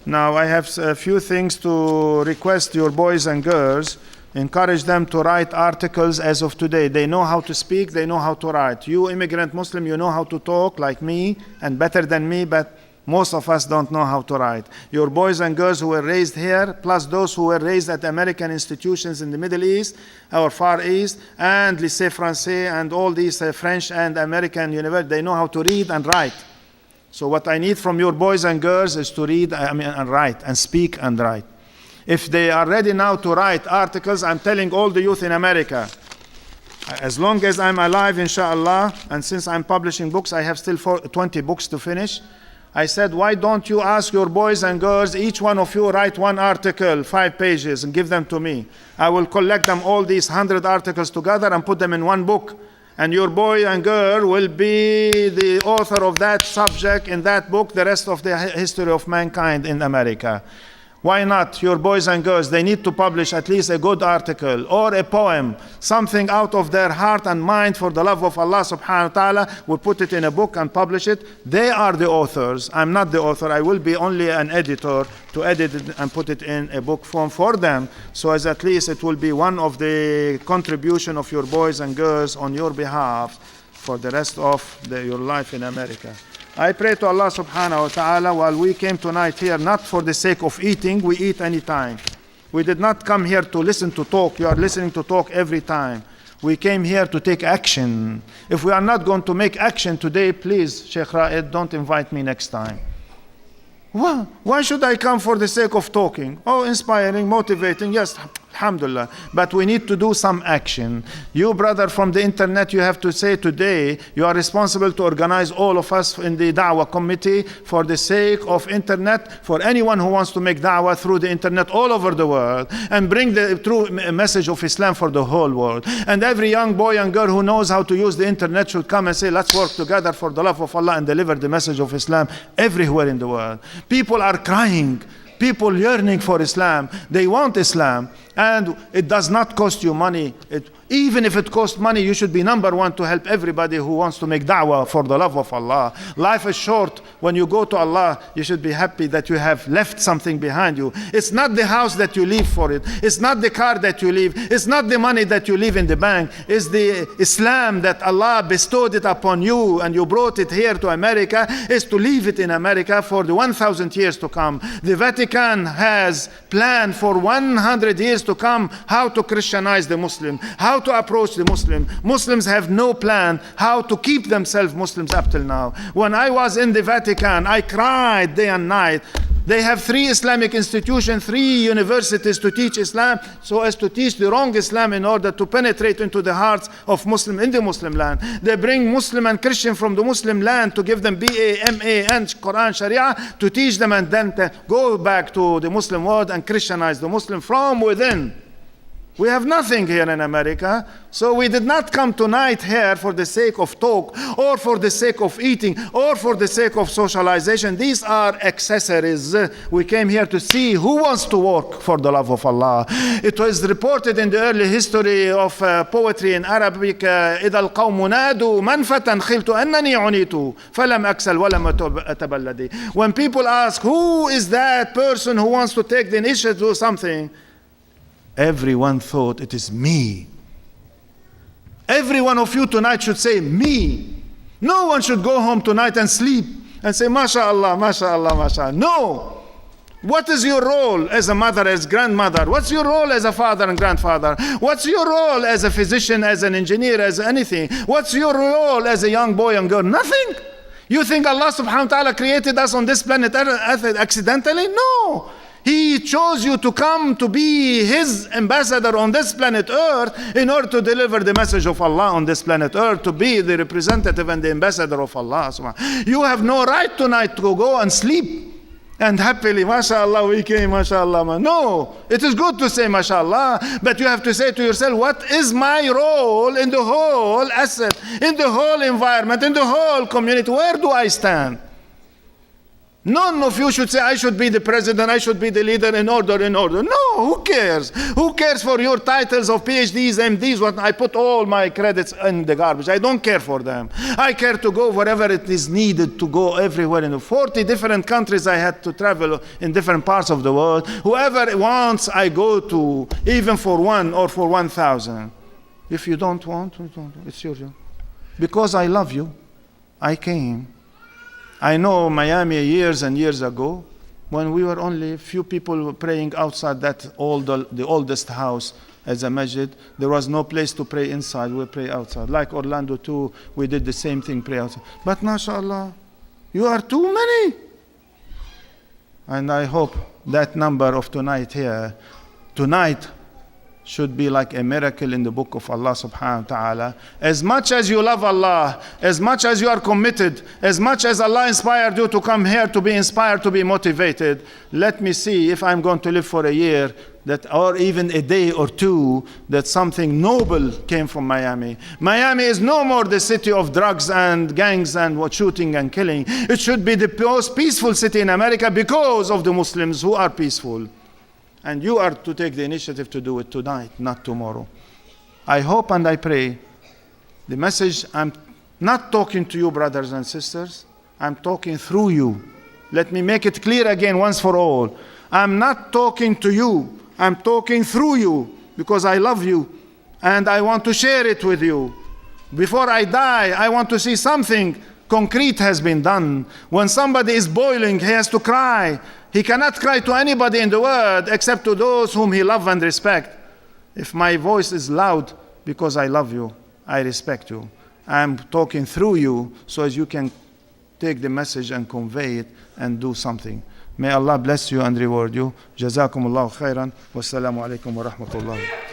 Now I have a few things to request your boys and girls. Encourage them to write articles as of today. They know how to speak, they know how to write. You immigrant Muslim, you know how to talk like me and better than me, but most of us don't know how to write. Your boys and girls who were raised here, plus those who were raised at American institutions in the Middle East or Far East, and Lycée Français and all these French and American universities, they know how to read and write. So what I need from your boys and girls is to read and write and speak and write. If they are ready now to write articles, I'm telling all the youth in America, as long as I'm alive, inshallah, and since I'm publishing books, I have still 20 books to finish. I said, why don't you ask your boys and girls, each one of you write one article, 5 pages, and give them to me. I will collect them, all these 100 articles together and put them in one book. And your boy and girl will be the author of that subject in that book, the rest of the history of mankind in America. Why not? Your boys and girls, they need to publish at least a good article or a poem, something out of their heart and mind for the love of Allah subhanahu wa ta'ala. We put it in a book and publish it. They are the authors. I'm not the author. I will be only an editor to edit it and put it in a book form for them. So as at least it will be one of the contribution of your boys and girls on your behalf for the rest of your life in America. I pray to Allah subhanahu wa ta'ala while we came tonight here, not for the sake of eating, we eat any time. We did not come here to listen to talk. You are listening to talk every time. We came here to take action. If we are not going to make action today, please, Sheikh Raed, don't invite me next time. Why should I come for the sake of talking? Oh, inspiring, motivating, yes, alhamdulillah. But we need to do some action. You, brother, from the internet, you have to say today, you are responsible to organize all of us in the da'wah committee for the sake of internet, for anyone who wants to make da'wah through the internet all over the world, and bring the true message of Islam for the whole world. And every young boy and girl who knows how to use the internet should come and say, let's work together for the love of Allah and deliver the message of Islam everywhere in the world. People are crying. People yearning for Islam. They want Islam. And it does not cost you money. Even if it costs money, you should be number one to help everybody who wants to make da'wah for the love of Allah. Life is short. When you go to Allah, you should be happy that you have left something behind you. It's not the house that you leave for it. It's not the car that you leave. It's not the money that you leave in the bank. It's the Islam that Allah bestowed it upon you and you brought it here to America, is to leave it in America for the 1,000 years to come. The Vatican has planned for 100 years to come how to Christianize the Muslim, how to approach the Muslim. Muslims have no plan how to keep themselves Muslims up till now. When I was in the Vatican, I cried day and night. They have 3 Islamic institutions, 3 universities to teach Islam, so as to teach the wrong Islam in order to penetrate into the hearts of Muslims in the Muslim land. They bring Muslim and Christian from the Muslim land to give them BA, MA, and Quran, Sharia, to teach them and then to go back to the Muslim world and Christianize the Muslim from within. We have nothing here in America, so we did not come tonight here for the sake of talk, or for the sake of eating, or for the sake of socialization. These are accessories. We came here to see who wants to work for the love of Allah. It was reported in the early history of poetry in Arabic, إِذَا الْقَوْمُ نَادُوا مَنْفَةً خِلْتُ أَنَّنِي عُنِيتُ فَلَمْ أَكْسَلْ وَلَمْ أَتَبَلَّدِ. When people ask, who is that person who wants to take the initiative to do something? Everyone thought it is me. Every one of you tonight should say, me. No one should go home tonight and sleep and say, MashaAllah, MashaAllah, MashaAllah. No. What is your role as a mother, as grandmother? What's your role as a father and grandfather? What's your role as a physician, as an engineer, as anything? What's your role as a young boy and girl? Nothing. You think Allah subhanahu wa ta'ala created us on this planet Earth accidentally? No. He chose you to come to be His ambassador on this planet Earth in order to deliver the message of Allah on this planet Earth, to be the representative and the ambassador of Allah. You have no right tonight to go and sleep and happily, MashaAllah, we came, MashaAllah. No, it is good to say MashaAllah, but you have to say to yourself, what is my role in the whole asset, in the whole environment, in the whole community? Where do I stand? None of you should say, I should be the president, I should be the leader, in order, in order. No, who cares? Who cares for your titles of PhDs, MDs? What I put all my credits in the garbage. I don't care for them. I care to go wherever it is needed to go, everywhere. In 40 different countries I had to travel in different parts of the world. Whoever wants, I go to, even for 1 or for 1,000. If you don't want, it's your job. Because I love you, I came. I know Miami years and years ago, when we were only a few people praying outside that the oldest house as a masjid. There was no place to pray inside, we pray outside. Like Orlando too, we did the same thing, pray outside. But mashallah, you are too many. And I hope that number of tonight should be like a miracle in the book of Allah subhanahu wa ta'ala. As much as you love Allah, as much as you are committed, as much as Allah inspired you to come here to be inspired, to be motivated, let me see if I'm going to live for a year, or even a day or two, that something noble came from Miami. Miami is no more the city of drugs and gangs and shooting and killing. It should be the most peaceful city in America because of the Muslims who are peaceful. And you are to take the initiative to do it tonight, not tomorrow. I hope and I pray the message, I'm not talking to you, brothers and sisters. I'm talking through you. Let me make it clear again once for all. I'm not talking to you. I'm talking through you because I love you and I want to share it with you. Before I die, I want to see something concrete has been done. When somebody is boiling, he has to cry. He cannot cry to anybody in the world except to those whom he loves and respects. If my voice is loud because I love you, I respect you. I'm talking through you so as you can take the message and convey it and do something. May Allah bless you and reward you. Jazakumullahu khairan. Wassalamu alaikum wa rahmatullah.